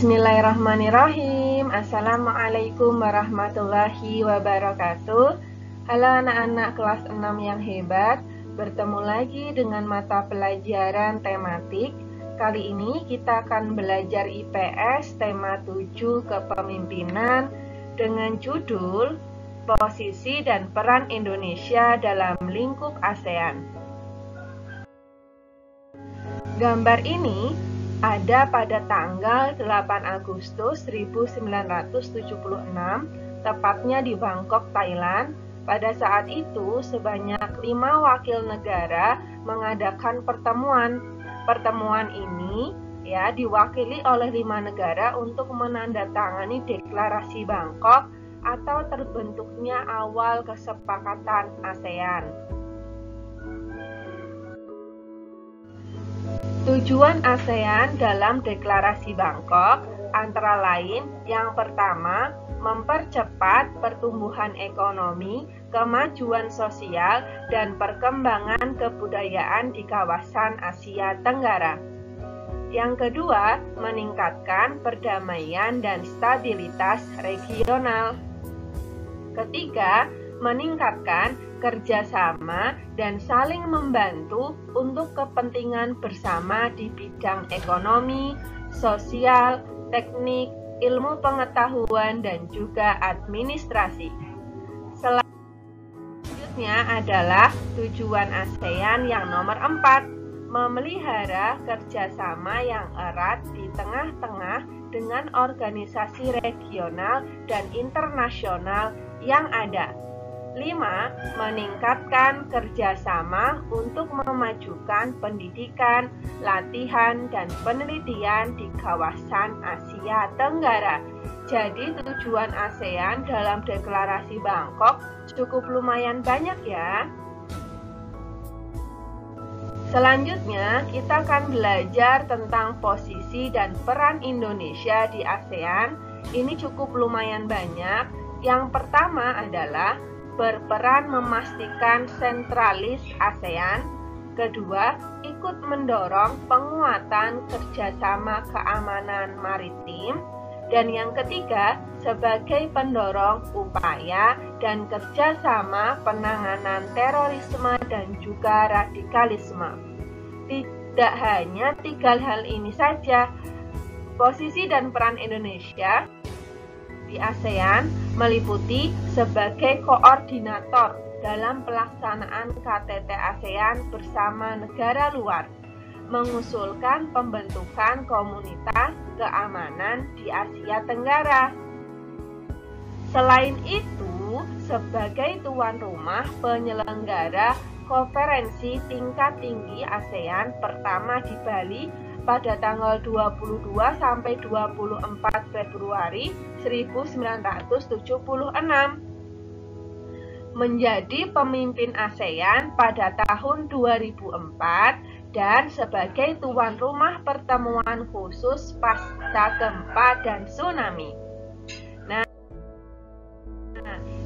Bismillahirrahmanirrahim. Assalamualaikum warahmatullahi wabarakatuh. Halo anak-anak kelas 6 yang hebat. Bertemu lagi dengan mata pelajaran tematik. Kali ini kita akan belajar IPS tema 7 kepemimpinan dengan judul Posisi dan Peran Indonesia dalam Lingkup ASEAN. Gambar ini ada pada tanggal 8 Agustus 1976, tepatnya di Bangkok, Thailand. Pada saat itu, sebanyak 5 wakil negara mengadakan pertemuan. Pertemuan ini diwakili oleh 5 negara untuk menandatangani deklarasi Bangkok atau terbentuknya awal kesepakatan ASEAN. Tujuan ASEAN dalam deklarasi Bangkok antara lain yang pertama, mempercepat pertumbuhan ekonomi, kemajuan sosial, dan perkembangan kebudayaan di kawasan Asia Tenggara. Yang kedua, meningkatkan perdamaian dan stabilitas regional. Ketiga, meningkatkan kerjasama dan saling membantu untuk kepentingan bersama di bidang ekonomi, sosial, teknik, ilmu pengetahuan, dan juga administrasi. Selanjutnya adalah tujuan ASEAN yang nomor 4, memelihara kerjasama yang erat di tengah-tengah dengan organisasi regional dan internasional yang ada. 5. Meningkatkan kerjasama untuk memajukan pendidikan, latihan, dan penelitian di kawasan Asia Tenggara. Jadi tujuan ASEAN dalam deklarasi Bangkok cukup lumayan banyak ya. Selanjutnya, kita akan belajar tentang posisi dan peran Indonesia di ASEAN. Ini cukup lumayan banyak. Yang pertama adalah berperan memastikan sentralis ASEAN. Kedua, ikut mendorong penguatan kerjasama keamanan maritim. Dan yang ketiga, sebagai pendorong upaya dan kerjasama penanganan terorisme dan juga radikalisme. Tidak hanya 3 hal ini saja, posisi dan peran Indonesia di ASEAN meliputi sebagai koordinator dalam pelaksanaan KTT ASEAN bersama negara luar, mengusulkan pembentukan komunitas keamanan di Asia Tenggara. Selain itu, sebagai tuan rumah penyelenggara konferensi tingkat tinggi ASEAN pertama di Bali pada tanggal 22 sampai 24 Februari 1976. Menjadi pemimpin ASEAN pada tahun 2004 dan sebagai tuan rumah pertemuan khusus pasca gempa dan tsunami. Nah,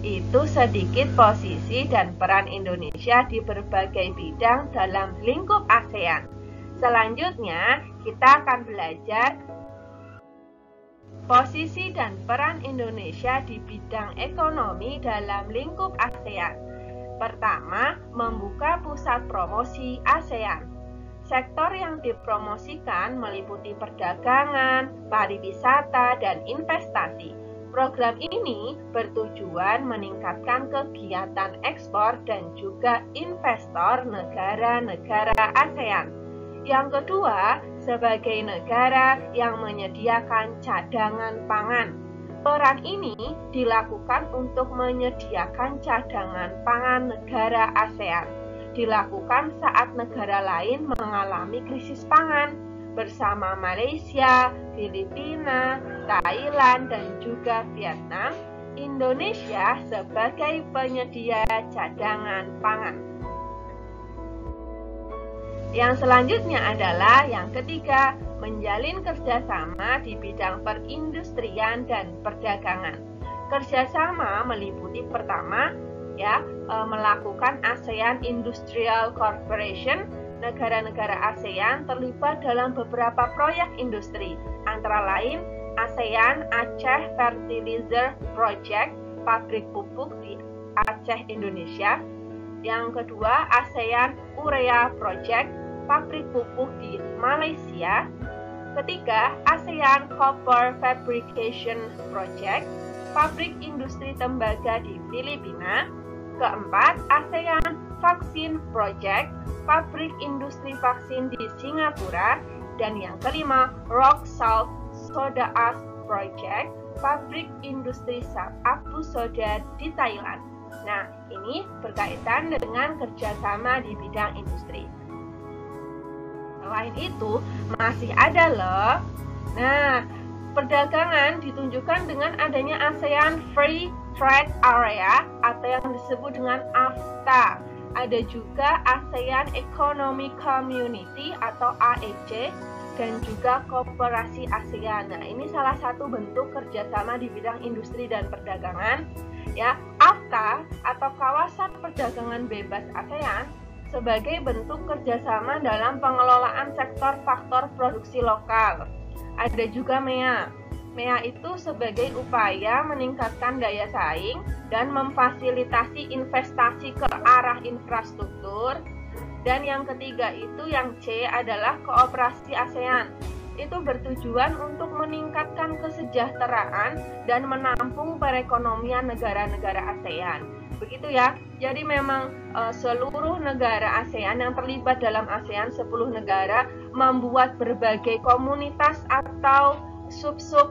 itu sedikit posisi dan peran Indonesia di berbagai bidang dalam lingkup ASEAN. Selanjutnya, kita akan belajar posisi dan peran Indonesia di bidang ekonomi dalam lingkup ASEAN. Pertama, membuka pusat promosi ASEAN. Sektor yang dipromosikan meliputi perdagangan, pariwisata, dan investasi. Program ini bertujuan meningkatkan kegiatan ekspor dan juga investor negara-negara ASEAN. Yang kedua, sebagai negara yang menyediakan cadangan pangan. Peran ini dilakukan untuk menyediakan cadangan pangan negara ASEAN. Dilakukan saat negara lain mengalami krisis pangan bersama Malaysia, Filipina, Thailand, dan juga Vietnam. Indonesia sebagai penyedia cadangan pangan. Yang selanjutnya adalah yang ketiga, menjalin kerjasama di bidang perindustrian dan perdagangan. Kerjasama meliputi pertama, melakukan ASEAN Industrial Corporation. Negara-negara ASEAN terlibat dalam beberapa proyek industri, antara lain ASEAN Aceh Fertilizer Project, pabrik pupuk di Aceh, Indonesia. Yang kedua, ASEAN Urea Project, pabrik pupuk di Malaysia. Ketiga, ASEAN Copper Fabrication Project, pabrik industri tembaga di Filipina. Keempat, ASEAN Vaccine Project, pabrik industri vaksin di Singapura. Dan yang kelima, Rock Salt Soda Ash Project, pabrik industri abu soda di Thailand. Nah, ini berkaitan dengan kerjasama di bidang industri. Selain itu, masih ada loh. Nah, perdagangan ditunjukkan dengan adanya ASEAN Free Trade Area atau yang disebut dengan AFTA. Ada juga ASEAN Economic Community atau AEC dan juga Koperasi ASEAN. Nah, ini salah satu bentuk kerjasama di bidang industri dan perdagangan. Ya, AFTA atau Kawasan Perdagangan Bebas ASEAN sebagai bentuk kerjasama dalam pengelolaan sektor faktor produksi lokal. Ada juga MEA. MEA itu sebagai upaya meningkatkan daya saing dan memfasilitasi investasi ke arah infrastruktur. Dan yang ketiga itu yang C adalah Kooperasi ASEAN. Itu bertujuan untuk meningkatkan kesejahteraan dan menampung perekonomian negara-negara ASEAN. Begitu ya. Jadi memang seluruh negara ASEAN yang terlibat dalam ASEAN 10 negara membuat berbagai komunitas atau sub-sub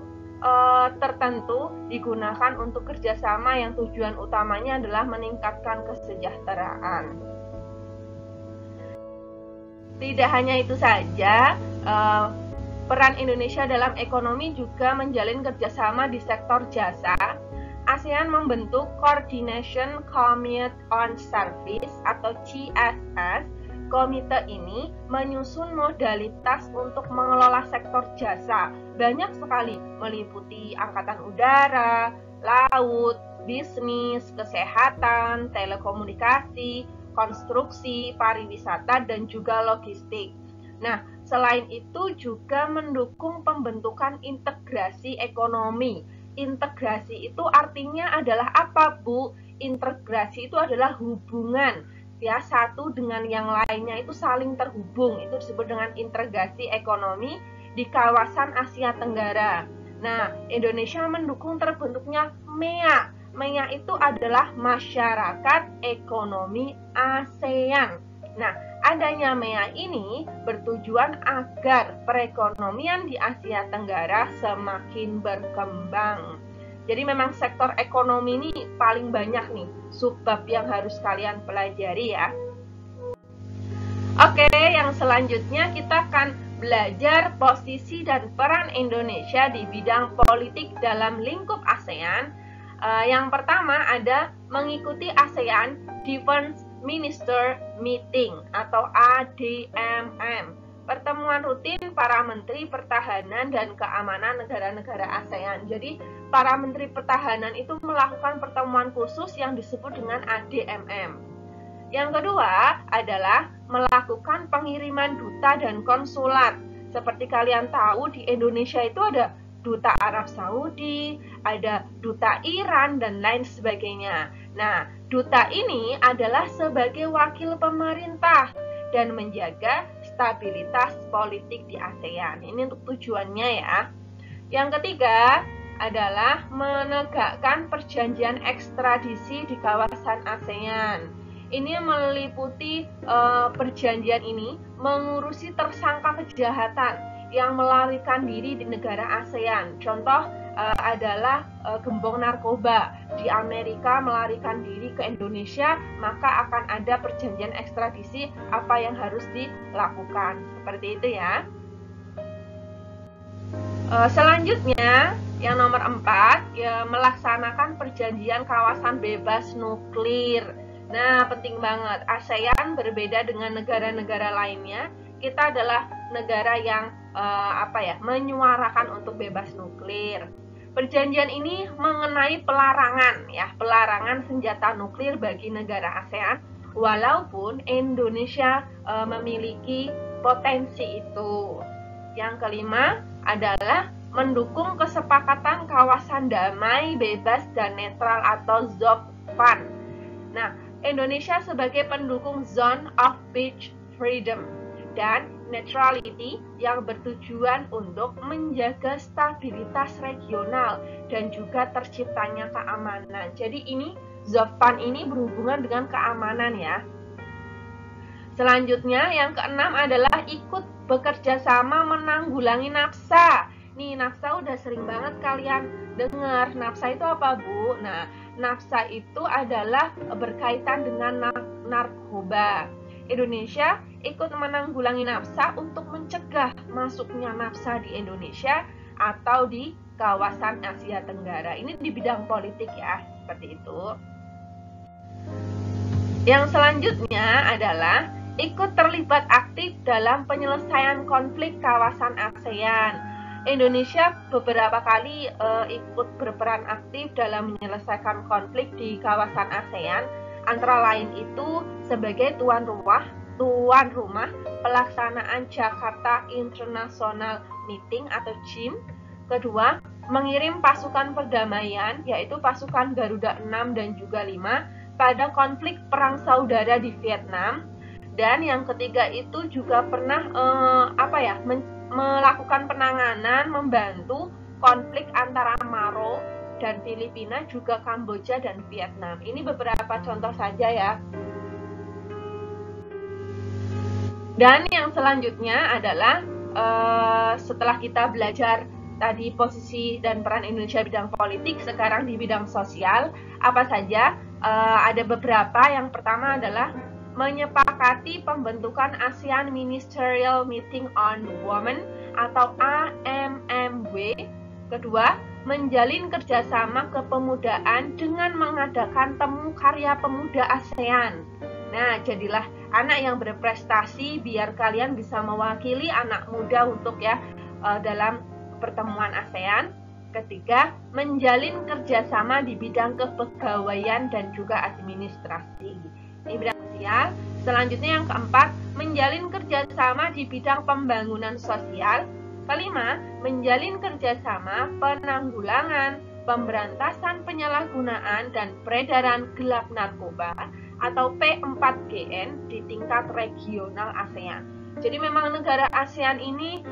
tertentu digunakan untuk kerjasama yang tujuan utamanya adalah meningkatkan kesejahteraan. Tidak hanya itu saja, peran Indonesia dalam ekonomi juga menjalin kerjasama di sektor jasa. ASEAN membentuk Coordination Committee on Service atau CSS. Komite ini menyusun modalitas untuk mengelola sektor jasa. Banyak sekali, meliputi angkatan udara, laut, bisnis, kesehatan, telekomunikasi, konstruksi, pariwisata, dan juga logistik. Nah, selain itu juga mendukung pembentukan integrasi ekonomi. Integrasi itu artinya adalah apa, Bu? Integrasi itu adalah hubungan ya satu dengan yang lainnya itu saling terhubung. Itu disebut dengan integrasi ekonomi di kawasan Asia Tenggara. Nah, Indonesia mendukung terbentuknya MEA. MEA itu adalah Masyarakat Ekonomi ASEAN. Nah, adanya MEA ini bertujuan agar perekonomian di Asia Tenggara semakin berkembang. Jadi memang sektor ekonomi ini paling banyak nih subbab yang harus kalian pelajari ya. Oke, yang selanjutnya kita akan belajar posisi dan peran Indonesia di bidang politik dalam lingkup ASEAN. Yang pertama ada mengikuti ASEAN Defense Minister Meeting atau ADMM. Pertemuan rutin para menteri pertahanan dan keamanan negara-negara ASEAN. Jadi para menteri pertahanan itu melakukan pertemuan khusus yang disebut dengan ADMM. Yang kedua adalah melakukan pengiriman duta dan konsulat. Seperti kalian tahu di Indonesia itu ada duta Arab Saudi, ada duta Iran, dan lain sebagainya. Nah, duta ini adalah sebagai wakil pemerintah dan menjaga stabilitas politik di ASEAN. Ini untuk tujuannya ya. Yang ketiga adalah menegakkan perjanjian ekstradisi di kawasan ASEAN. Ini meliputi perjanjian ini mengurusi tersangka kejahatan yang melarikan diri di negara ASEAN. Contoh adalah gembong narkoba di Amerika melarikan diri ke Indonesia, maka akan ada perjanjian ekstradisi apa yang harus dilakukan. Seperti itu ya. Selanjutnya yang nomor 4 ya, melaksanakan perjanjian kawasan bebas nuklir. Nah, penting banget. ASEAN berbeda dengan negara-negara lainnya. Kita adalah negara yang menyuarakan untuk bebas nuklir. Perjanjian ini mengenai pelarangan senjata nuklir bagi negara ASEAN, walaupun Indonesia memiliki potensi itu. Yang kelima adalah mendukung kesepakatan kawasan damai, bebas, dan netral atau ZOPFAN. Nah, Indonesia sebagai pendukung Zone of Peace, Freedom, dan Neutrality yang bertujuan untuk menjaga stabilitas regional dan juga terciptanya keamanan. Jadi ini ZOPFAN ini berhubungan dengan keamanan ya. Selanjutnya yang keenam adalah ikut bekerja sama menanggulangi nafsa. Nih, nafsa udah sering banget kalian dengar. Nafsa itu apa, Bu? Nah, nafsa itu adalah berkaitan dengan narkoba. Indonesia ikut menanggulangi nafsa untuk mencegah masuknya nafsa di Indonesia atau di kawasan Asia Tenggara. Ini di bidang politik ya, seperti itu. Yang selanjutnya adalah ikut terlibat aktif dalam penyelesaian konflik kawasan ASEAN. Indonesia beberapa kali ikut berperan aktif dalam menyelesaikan konflik di kawasan ASEAN, antara lain itu sebagai tuan rumah pelaksanaan Jakarta International Meeting atau JIM. Kedua, mengirim pasukan perdamaian yaitu pasukan Garuda 6 dan juga 5 pada konflik perang saudara di Vietnam. Dan yang ketiga itu juga pernah melakukan penanganan, membantu konflik antara Maro dan Filipina, juga Kamboja dan Vietnam. Ini beberapa contoh saja ya. Dan yang selanjutnya adalah setelah kita belajar tadi posisi dan peran Indonesia bidang politik, sekarang di bidang sosial, apa saja? Ada beberapa. Yang pertama adalah menyepakati pembentukan ASEAN Ministerial Meeting on Women atau AMMW. Kedua, menjalin kerjasama kepemudaan dengan mengadakan temu karya pemuda ASEAN. Nah, jadilah anak yang berprestasi biar kalian bisa mewakili anak muda untuk dalam pertemuan ASEAN. Ketiga, menjalin kerjasama di bidang kepegawaian dan juga administrasi. Ini bidang sosial. Selanjutnya yang keempat, menjalin kerjasama di bidang pembangunan sosial. Kelima, menjalin kerjasama penanggulangan, pemberantasan penyalahgunaan dan peredaran gelap narkoba atau P4GN di tingkat regional ASEAN. Jadi memang negara ASEAN ini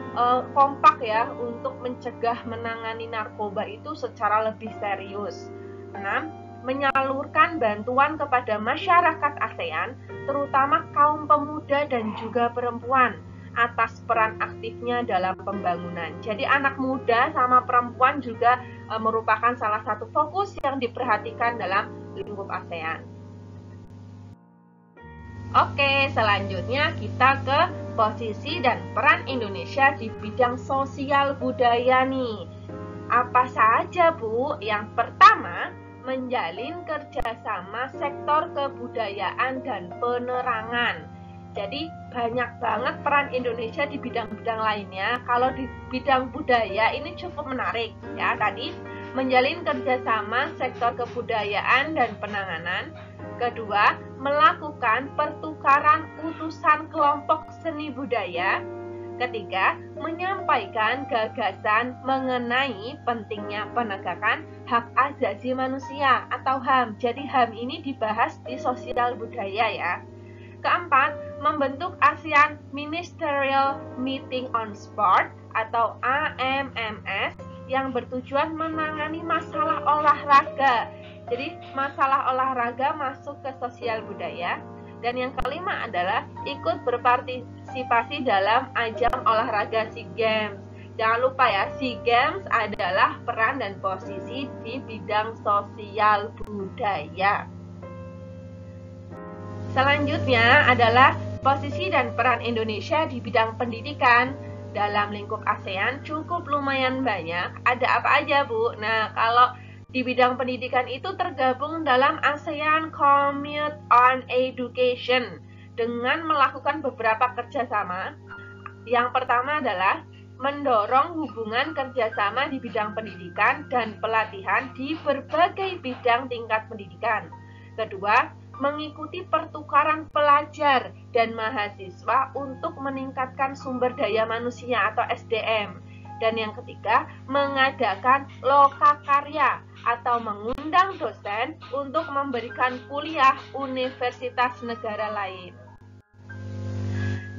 kompak ya untuk mencegah menangani narkoba itu secara lebih serius. 6. Menyalurkan bantuan kepada masyarakat ASEAN, terutama kaum pemuda dan juga perempuan, atas peran aktifnya dalam pembangunan. Jadi anak muda sama perempuan juga merupakan salah satu fokus yang diperhatikan dalam lingkup ASEAN. Oke, selanjutnya kita ke posisi dan peran Indonesia di bidang sosial budaya nih. Apa saja, Bu? Yang pertama, menjalin kerjasama sektor kebudayaan dan penerangan. Jadi banyak banget peran Indonesia di bidang-bidang lainnya. Kalau di bidang budaya ini cukup menarik ya. Tadi menjalin kerjasama sektor kebudayaan dan penanganan. Kedua, melakukan pertukaran utusan kelompok seni budaya. Ketiga, menyampaikan gagasan mengenai pentingnya penegakan hak asasi manusia atau HAM. Jadi HAM ini dibahas di sosial budaya ya. Keempat, membentuk ASEAN Ministerial Meeting on Sport atau AMMS yang bertujuan menangani masalah olahraga. Jadi masalah olahraga masuk ke sosial budaya. Dan yang kelima adalah ikut berpartisipasi dalam ajang olahraga SEA Games. Jangan lupa ya, SEA Games adalah peran dan posisi di bidang sosial budaya. Selanjutnya adalah posisi dan peran Indonesia di bidang pendidikan. Dalam lingkup ASEAN cukup lumayan banyak. Ada apa aja, Bu? Nah, kalau di bidang pendidikan itu tergabung dalam ASEAN Commute on Education dengan melakukan beberapa kerjasama. Yang pertama adalah mendorong hubungan kerjasama di bidang pendidikan dan pelatihan di berbagai bidang tingkat pendidikan. Kedua, mengikuti pertukaran pelajar dan mahasiswa untuk meningkatkan sumber daya manusia atau SDM. Dan yang ketiga, mengadakan lokakarya atau mengundang dosen untuk memberikan kuliah universitas negara lain.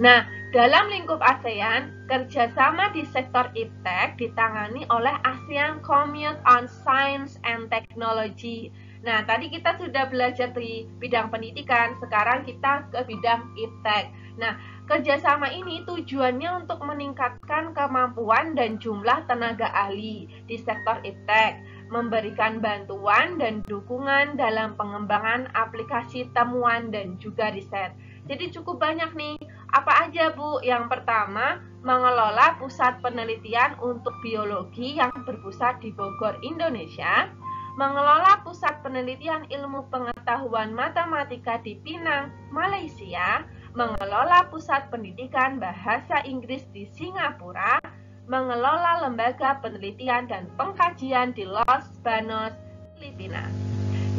Nah, dalam lingkup ASEAN, kerjasama di sektor iptek ditangani oleh ASEAN Commune on Science and Technology. Nah, tadi kita sudah belajar di bidang pendidikan, sekarang kita ke bidang iptek. Nah, kerjasama ini tujuannya untuk meningkatkan kemampuan dan jumlah tenaga ahli di sektor iptek, memberikan bantuan dan dukungan dalam pengembangan aplikasi temuan dan juga riset. Jadi cukup banyak nih. Apa aja, Bu? Yang pertama, mengelola pusat penelitian untuk biologi yang berpusat di Bogor, Indonesia, mengelola pusat penelitian ilmu pengetahuan matematika di Penang, Malaysia, mengelola pusat pendidikan bahasa Inggris di Singapura, mengelola lembaga penelitian dan pengkajian di Los Banos, Filipina.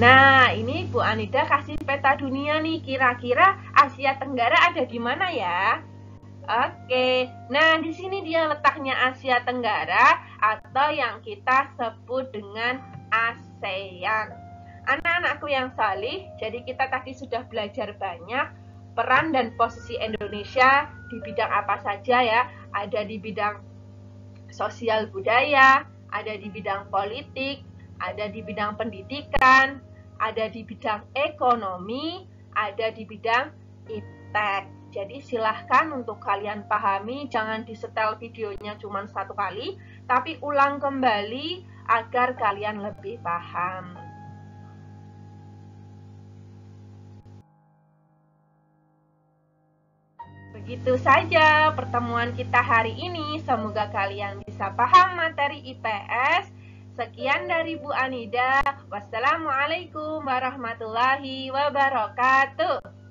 Nah, ini Bu Anida kasih peta dunia nih, kira-kira Asia Tenggara ada di mana ya? Oke, nah di sini dia letaknya Asia Tenggara atau yang kita sebut dengan ASEAN. Anak-anakku yang salih, jadi kita tadi sudah belajar banyak peran dan posisi Indonesia di bidang apa saja ya. Ada di bidang sosial budaya, ada di bidang politik, ada di bidang pendidikan, ada di bidang ekonomi, ada di bidang iptek. Jadi silahkan untuk kalian pahami, jangan disetel videonya cuma satu kali, tapi ulang kembali agar kalian lebih paham. Begitu saja pertemuan kita hari ini, semoga kalian bisa paham materi IPS. Sekian dari Bu Anida. Wassalamualaikum warahmatullahi wabarakatuh.